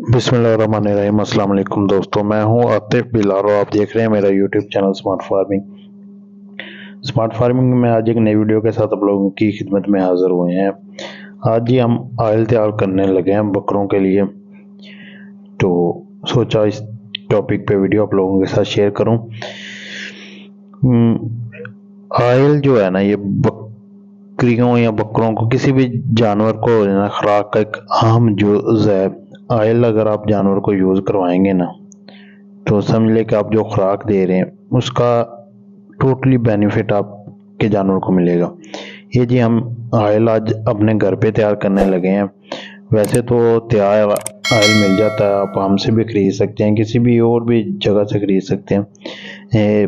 बिस्मिल्लाहिर्रहमानिर्रहीम। अस्सलाम वालेकुम दोस्तों, मैं हूं आतिफ बिलाल और आप देख रहे हैं मेरा YouTube channel smart farming. Smart farming में आज एक नई वीडियो के साथ आप लोगों की खिदमत में हाजिर हुए हैं। आज ही हम ऑयल तैयार करने लगे हैं बकरों के लिए, तो सोचा इस टॉपिक पे वीडियो आप लोगों के साथ शेयर करूं। ऑयल जो है ना, ये बकरियों या बकरों को, किसी भी जानवर को ना, खुराक का एक अहम जुज़ है। ऑयल अगर आप जानवर को यूज़ करवाएंगे ना, तो समझ ले कि आप जो खुराक दे रहे हैं उसका टोटली बेनिफिट आपके जानवर को मिलेगा। ये जी हम ऑयल आज अपने घर पे तैयार करने लगे हैं। वैसे तो तैयार ऑयल मिल जाता है, आप हमसे भी खरीद सकते हैं, किसी भी और भी जगह से खरीद सकते हैं।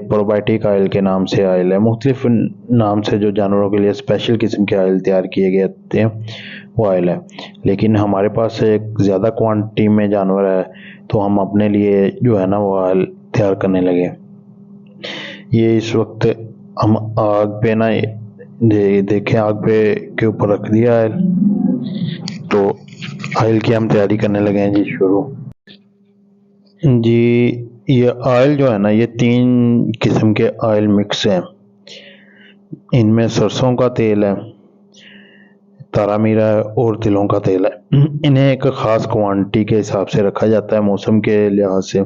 प्रोबायोटिक ऑयल के नाम से ऑयल है, मुख्तलिफ नाम से जो जानवरों के लिए स्पेशल किस्म के ऑयल तैयार किए गए होते हैं वो ऑयल है। लेकिन हमारे पास एक ज़्यादा क्वांटिटी में जानवर है, तो हम अपने लिए जो है ना वो ऑयल तैयार करने लगे। ये इस वक्त हम आग पे ना देखें, आग पे के ऊपर रख दिया ऑयल, तो ऑयल की हम तैयारी करने लगे हैं जी शुरू। जी ये ऑयल जो है ना, ये 3 किस्म के ऑयल मिक्स हैं। इनमें सरसों का तेल है, तारा मीरा है और तिलों का तेल है। इन्हें एक ख़ास क्वांटिटी के हिसाब से रखा जाता है, मौसम के लिहाज से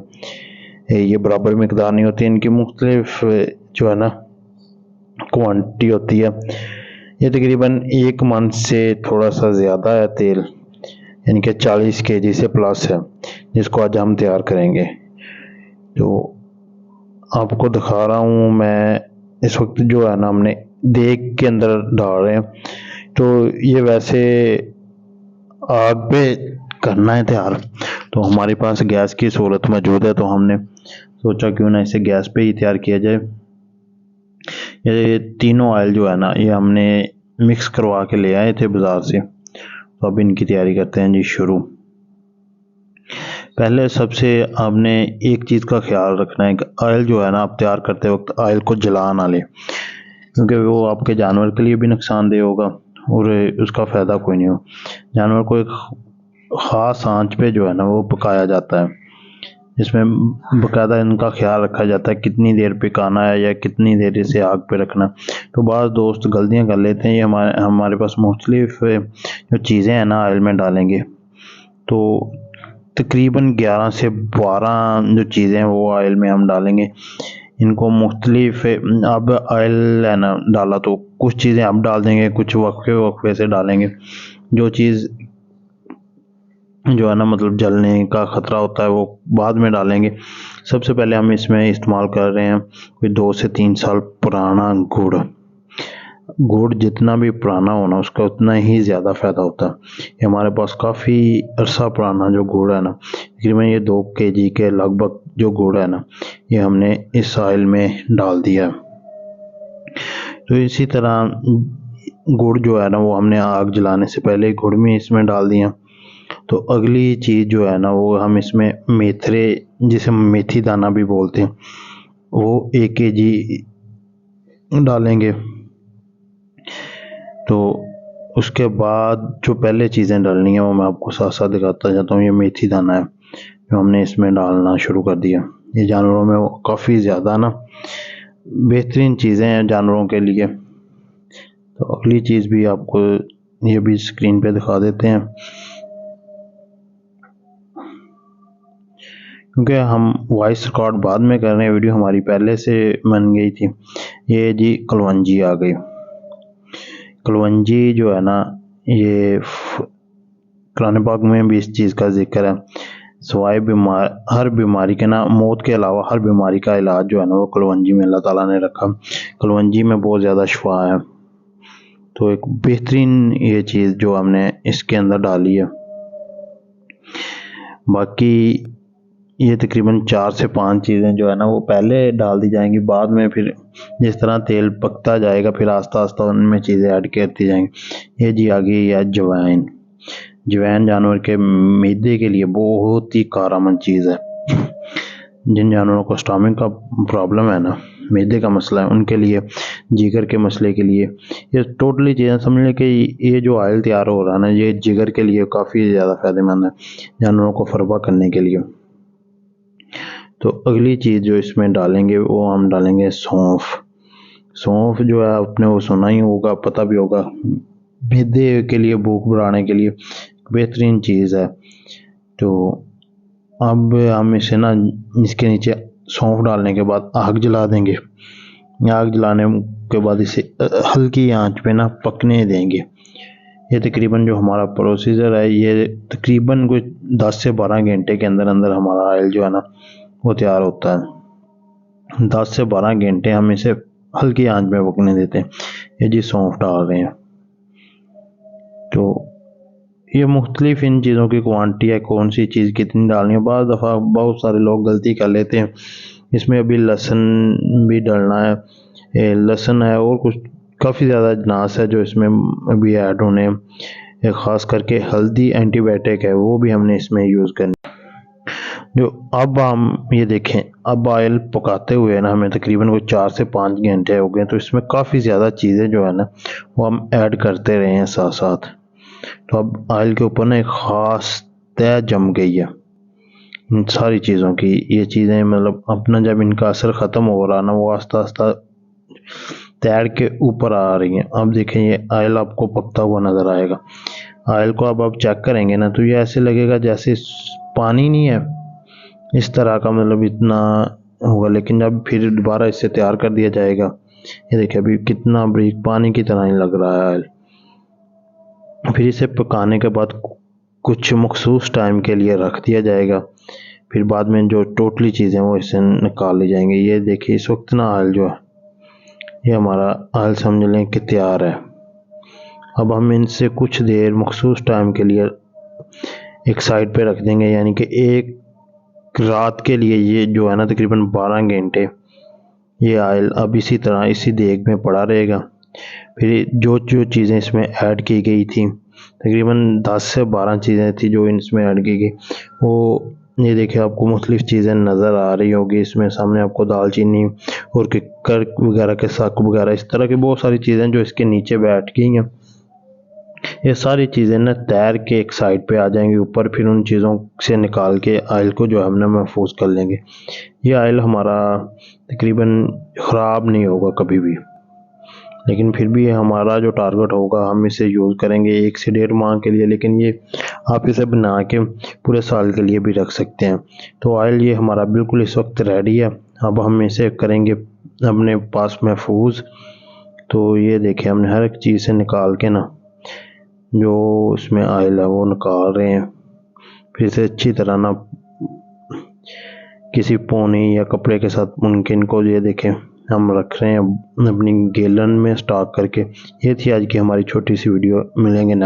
ये बराबर मिकदार नहीं होती, इनकी मुख्तलिफ जो है ना क्वांटिटी होती है। ये तकरीबन 1 मन से थोड़ा सा ज़्यादा है तेल, यानी कि 40 kg से प्लस है, जिसको आज हम तैयार करेंगे। तो आपको दिखा रहा हूँ मैं इस वक्त जो है ना, हमने देग के अंदर डाल रहे हैं। तो ये वैसे आग पे करना है तैयार, तो हमारे पास गैस की सहूलत मौजूद है, तो हमने सोचा क्यों ना इसे गैस पे ही तैयार किया जाए। ये तीनों ऑयल जो है ना, ये हमने मिक्स करवा के ले आए थे बाज़ार से, तो अब इनकी तैयारी करते हैं जी शुरू। पहले सबसे आपने एक चीज़ का ख्याल रखना है कि ऑयल जो है ना, आप तैयार करते वक्त ऑयल को जला ना लें, क्योंकि वो आपके जानवर के लिए भी नुकसानदेह होगा और उसका फ़ायदा कोई नहीं हो। जानवर को एक ख़ास आंच पे जो है ना वो पकाया जाता है, जिसमें बाकायदा इनका ख्याल रखा जाता है कितनी देर पकाना है या कितनी देर इसे आग पे रखना। तो बाज़ दोस्त गलतियां कर लेते हैं। ये हमारे पास मुख्तलिफ जो चीज़ें हैं ना ऑयल में डालेंगे, तो तकरीबन 11 से 12 जो चीज़ें हैं वो ऑयल में हम डालेंगे। इनको मुख्तलिफ अब ऑयल है ना डाला, तो कुछ चीज़ें अब डाल देंगे, कुछ वक्फे से डालेंगे। जो चीज़ जो है ना मतलब जलने का ख़तरा होता है वो बाद में डालेंगे। सबसे पहले हम इसमें इस्तेमाल कर रहे हैं कोई 2 से 3 साल पुराना गुड़। गुड़ जितना भी पुराना होना उसका उतना ही ज़्यादा फ़ायदा होता है। ये हमारे पास काफ़ी अरसा पुराना जो गुड़ है ना, तकरीबन ये 2 kg के लगभग जो गुड़ है ना, ये हमने इस ऑयल में डाल दिया। तो इसी तरह गुड़ जो है ना वो हमने आग जलाने से पहले गुड़ में इसमें डाल दिया। तो अगली चीज़ जो है ना वो हम इसमें मेथरे, जिसे मेथी दाना भी बोलते हैं, वो 1 kg डालेंगे। तो उसके बाद जो पहले चीज़ें डालनी है वो मैं आपको साथ साथ दिखाता जाता हूँ। ये मेथी दाना है जो हमने इसमें डालना शुरू कर दिया। ये जानवरों में वो काफ़ी ज़्यादा ना बेहतरीन चीज़ें हैं जानवरों के लिए। तो अगली चीज़ भी आपको ये भी स्क्रीन पे दिखा देते हैं, क्योंकि हम वॉइस रिकॉर्ड बाद में कर रहे हैं, वीडियो हमारी पहले से बन गई थी। ये जी कलवंजी आ गई। कलवंजी जो है ना, ये कुरान पाक में भी इस चीज़ का जिक्र है। सवाए हर बीमारी के ना, मौत के अलावा हर बीमारी का इलाज जो है ना वो कलवंजी में अल्लाह ताला ने रखा। कलवंजी में बहुत ज़्यादा शिफा है, तो एक बेहतरीन ये चीज़ जो हमने इसके अंदर डाली है। बाकी ये तकरीबन 4 से 5 चीज़ें जो है ना वो पहले डाल दी जाएंगी, बाद में फिर जिस तरह तेल पकता जाएगा फिर आस्ता आस्ता उनमें चीज़ें ऐड करती जाएंगी। ये जी आ गई है अजवाइन। अजवाइन जानवर के मैदे के लिए बहुत ही कारआमद चीज़ है। जिन जानवरों को स्टमक का प्रॉब्लम है ना, मैदे का मसला है उनके लिए, जिगर के मसले के लिए, ये टोटली चीज़ें समझ लें कि ये जो ऑयल तैयार हो रहा है ना, ये जिगर के लिए काफ़ी ज़्यादा फ़ायदेमंद है, जानवरों को फरवा करने के लिए। तो अगली चीज़ जो इसमें डालेंगे वो हम डालेंगे सौंफ। सौंफ जो है आपने वो सुना ही होगा, पता भी होगा, मैदे के लिए, भूख बढ़ाने के लिए बेहतरीन चीज़ है। तो अब हम इसे ना, इसके नीचे सौंफ डालने के बाद आग जला देंगे। आग जलाने के बाद इसे हल्की आंच पे ना पकने देंगे। ये तकरीबन जो हमारा प्रोसीजर है, ये तकरीबन कुछ 10 से 12 घंटे के अंदर अंदर हमारा ऑयल जो है ना वो तैयार होता है। 10 से 12 घंटे हम इसे हल्की आंच में पकने देते हैं। ये जी सौंफ डाल रहे हैं, तो ये मुख्तलिफ इन चीज़ों की क्वांटिटी है, कौन सी चीज़ कितनी डालनी है। बाद दफ़ा बहुत सारे लोग गलती कर लेते हैं, इसमें अभी लहसुन भी डालना है, लहसुन है और कुछ काफ़ी ज़्यादा अजनास है जो इसमें अभी ऐड होने हैं। ख़ास करके हल्दी एंटीबायोटिक है, वो भी हमने इसमें यूज़ करनी। जो अब हम ये देखें, अब ऑयल पकाते हुए ना हमें तकरीबन कोई 4 से 5 घंटे हो गए, तो इसमें काफ़ी ज़्यादा चीज़ें जो है ना वो हम ऐड करते रहे हैं साथ साथ। तो अब ऑयल के ऊपर ना एक ख़ास तय जम गई है इन सारी चीज़ों की। ये चीज़ें मतलब अपना जब इनका असर ख़त्म हो रहा ना, वो आस्ता आस्ता तैर के ऊपर आ रही हैं। अब देखें, ये ऑयल आपको पकता हुआ नज़र आएगा। ऑयल को अब आप चेक करेंगे ना, तो ये ऐसे लगेगा जैसे पानी नहीं है, इस तरह का, मतलब इतना होगा। लेकिन जब फिर दोबारा इससे तैयार कर दिया जाएगा, ये देखिए अभी कितना बारीक पानी की तरह ही लग रहा है ऑयल। फिर इसे पकाने के बाद कुछ मखसूस टाइम के लिए रख दिया जाएगा। फिर बाद में जो टोटली चीज़ें वो इससे निकाल ली जाएंगी। ये देखिए इस वक्त ना ऑयल जो है, ये हमारा ऑयल समझ लें कि तैयार है। अब हम इनसे कुछ देर मखसूस टाइम के लिए एक साइड पे रख देंगे, यानी कि एक रात के लिए। ये जो है ना तकरीबन 12 घंटे ये ऑयल अब इसी तरह इसी देग में पड़ा रहेगा। फिर जो जो चीज़ें इसमें ऐड की गई थी, तकरीबन 10 से 12 चीज़ें थी जो इसमें ऐड की गई, वो ये देखिए आपको मुख्तलिफ चीज़ें नज़र आ रही होगी इसमें सामने आपको, दालचीनी और किक्कर वगैरह के साक वगैरह, इस तरह की बहुत सारी चीज़ें जो इसके नीचे बैठ गई हैं। ये सारी चीज़ें ना तैर के एक साइड पे आ जाएंगी ऊपर। फिर उन चीज़ों से निकाल के ऑयल को जो हमने महफूज कर लेंगे। ये ऑयल हमारा तकरीबन ख़राब नहीं होगा कभी भी, लेकिन फिर भी हमारा जो टारगेट होगा हम इसे यूज़ करेंगे 1 से 1.5 माह के लिए, लेकिन ये आप इसे बना के पूरे साल के लिए भी रख सकते हैं। तो ऑयल ये हमारा बिल्कुल इस वक्त रेडी है। अब हम इसे करेंगे अपने पास महफूज। तो ये देखें हमने हर एक चीज़ से निकाल के ना जो इसमें ऑयल है वो निकाल रहे हैं। फिर इसे अच्छी तरह ना किसी पौनी या कपड़े के साथ मुमकिन को ये देखें हम रख रहे हैं अपनी गैलन में स्टॉक करके। ये थी आज की हमारी छोटी सी वीडियो। मिलेंगे नेक्स्ट